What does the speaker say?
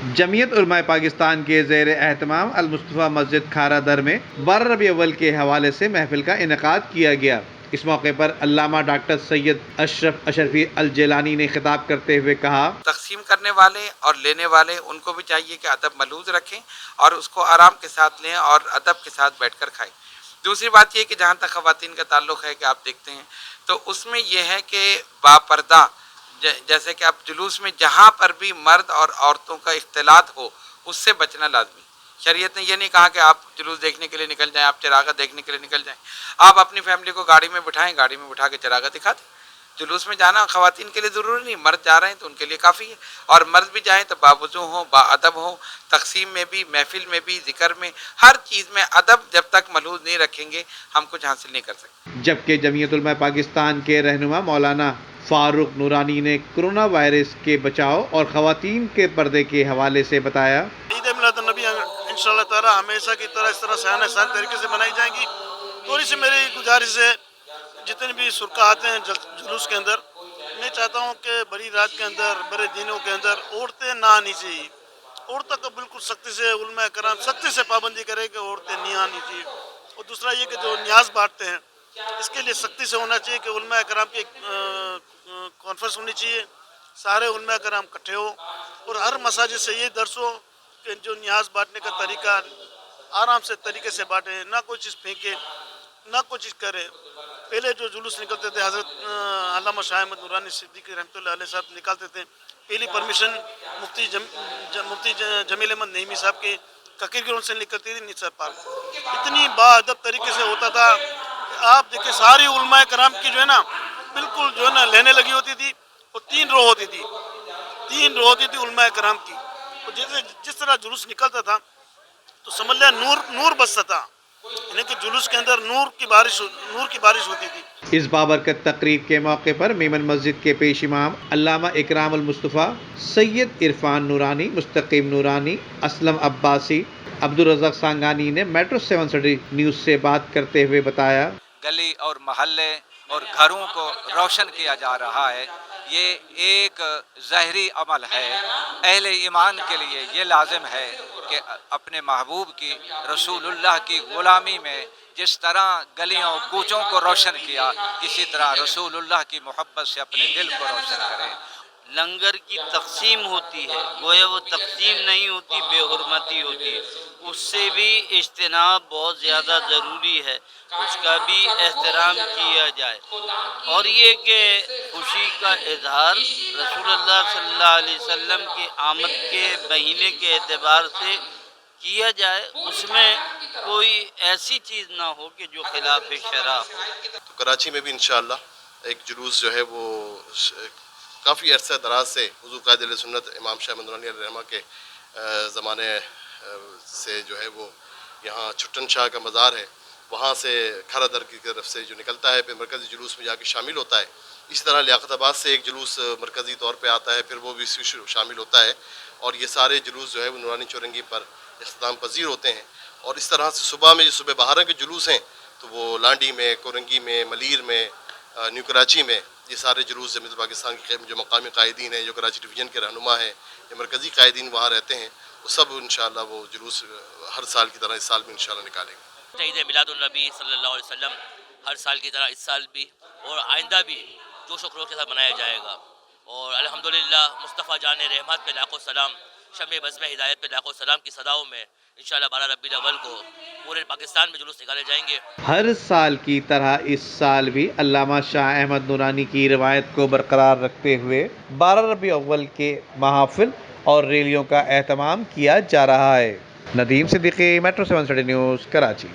जमीयत उलमाए पाकिस्तान के ज़ेर एहतमाम अल-मुस्तफ़ा मस्जिद खारा दर में 12 रबी अव्वल के हवाले से महफिल का इनेकाद किया गया। इस मौके पर अल्लामा डॉक्टर सैयद अशरफ अशरफी अल जेलानी ने खिताब करते हुए कहा, तकसीम करने वाले और लेने वाले उनको भी चाहिए कि अदब मलूज रखें और उसको आराम के साथ लें और अदब के साथ बैठकर खाएं। दूसरी बात ये कि जहाँ तक ख़वातीन का ताल्लुक़ है कि आप देखते हैं तो उसमें यह है कि बापर्दा जैसे कि आप जुलूस में जहाँ पर भी मर्द और औरतों का इख्तिलात हो उससे बचना लाजमी। शरीयत ने यह नहीं कहा कि आप जुलूस देखने के लिए निकल जाएं, आप चरागा देखने के लिए निकल जाएं। आप अपनी फैमिली को गाड़ी में बिठाएं, गाड़ी में बिठा के चरागा दिखा दें। जुलूस में जाना ख़वातीन के लिए ज़रूरी नहीं, मर्द जा रहे हैं तो उनके लिए काफ़ी है, और मर्द भी जाएं तो बावज़ू हों, बाअदब हों। तक़सीम में भी, महफिल में भी, ज़िक्र में, हर चीज़ में अदब जब तक मलूज़ नहीं रखेंगे हम कुछ हासिल नहीं कर सकते। जबकि जमीयत उलमा पाकिस्तान के रहनुमा मौलाना फारूक नूरानी ने कोरोना वायरस के बचाव और ख़वातीन के पर्दे के हवाले से बताया, ईद मिलादुन्नबी इंशाअल्लाह ताला हमेशा की तरह इस तरह सहन तरीके से मनाई जाएगी। थोड़ी सी मेरी गुजारिश है, जितने भी सुरका आते हैं जुलूस के अंदर, मैं चाहता हूँ कि बड़ी रात के अंदर, बड़े दिनों के अंदर औरतें ना आनी चाहिए। औरतों को बिल्कुल सख्ती से उलमा कराम सख्ती से पाबंदी करे कि औरतें नहीं आनी चाहिए। और दूसरा ये कि जो न्याज बांटते हैं इसके लिए सख्ती से होना चाहिए कि उलमा कराम की कॉन्फ्रेंस होनी चाहिए, सारे उलमा कराम इकट्ठे हो और हर मसाजिद से ये दर्स हो कि जो न्याज बांटने का तरीका आराम से तरीके से बांटे, ना कोई चीज़ फेंके, ना कोई चीज़ करे। पहले जो जुलूस निकलते थे हज़रत अल्लामा शाह अहमद नूरानी सिद्दीकी रहमतुल्लाह अलैह साहब निकालते थे, पहली परमिशन मुफ्ती जमील अहमद नईमी साहब के ककीर ग्राउंड से निकलती थी निसार पार्क। इतनी बाअदब तरीके से होता था। आप देखिए सारी उलमाए कराम की जो है ना बिल्कुल जो है ना लेने लगी होती थी और 3 रो होती थी उलमाए कराम की। और जैसे जिस तरह जुलूस निकलता था तो समझ लिया नूर बसता था, यानी कि जुलूस के अंदर नूर की बारिश होती थी। इस बाबरकत तकरीब के मौके पर मेमन मस्जिद के पेश इमाम अल्लामा इकराम अल मुस्तफ़ा, सैयद इरफान नूरानी, मुस्तकीम नूरानी, असलम अब्बासी, अब्दुल रज़ाक सांगानी ने मेट्रो 7 सिटी न्यूज़ से बात करते हुए बताया, गली और महल्ले और घरों को रोशन किया जा रहा है। ये एक ज़ाहिरी अमल है। अहले ईमान के लिए ये लाजिम है कि अपने महबूब की, रसूलुल्लाह की ग़ुलामी में जिस तरह गलियों कूचों को रोशन किया, इसी तरह रसूलुल्लाह की मोहब्बत से अपने दिल को रोशन करें। लंगर की तकसीम होती है, गोया वो तकसीम नहीं होती, बेहुरमती होती है, उससे भी इज्तिनाब बहुत ज़्यादा ज़रूरी है, उसका भी एहतराम किया जाए। और ये कि खुशी का इजहार रसूलुल्लाह सल्लल्लाहु अलैहि वसल्लम की आमद के महीने के एतबार से किया जाए, उसमें कोई ऐसी चीज़ ना हो कि जो खिलाफ शरा हो। तो कराची में भी इंशाअल्लाह एक जुलूस जो है वो काफ़ी अरसा दराज से हुज़ूर क़ायद अहले सुन्नत इमाम शाह अहमद नूरानी रहमा के ज़माने से जो है वो यहाँ छुट्टन शाह का मज़ार है, वहाँ से खारा दर की तरफ से जो निकलता है फिर मरकज़ी जुलूस में जाके शामिल होता है। इसी तरह लियाकताबाद से एक जुलूस मरकज़ी तौर पे आता है, फिर वो भी शामिल होता है और ये सारे जुलूस जो है वो नूरानी चौरंगी पर इख्तिताम पजीर होते हैं। और इस तरह से सुबह में जो सुबह बहार के जुलूस हैं तो वो लांडी में, कोरंगी में, मलीर में, न्यू कराची में ये सारे जुलूस जमीयत पाकिस्तान के जो मकामी कायदीन हैं, जो कराची डिवीज़न के रहनुमा हैं, ये मरकज़ी कायदीन वहाँ रहते हैं, वो सब इंशाअल्लाह वो जुलूस हर साल की तरह इस साल भी इंशाअल्लाह निकालेंगे। ईद मिलादुन्नबी सल्लल्लाहु अलैहि वसल्लम हर साल की तरह इस साल भी और आइंदा भी जोश व खरोश के साथ मनाया जाएगा। और अल्हम्दुलिल्लाह मुस्तफ़ा जान रहमत पे लाखों सलाम, शम्मे बज़्म हिदायत पे लाखों सलाम की सदाओं में इंशाअल्लाह 12 रबीउल अव्वल को पूरे पाकिस्तान में जुलूस निकाले जाएंगे। हर साल की तरह इस साल भी अल्लामा शाह अहमद नूरानी की रवायत को बरकरार रखते हुए 12 रबीउल अव्वल के महफिल और रैलियों का एहतमाम किया जा रहा है। Nadeem Siddiqui, metro 7 city news, Karachi.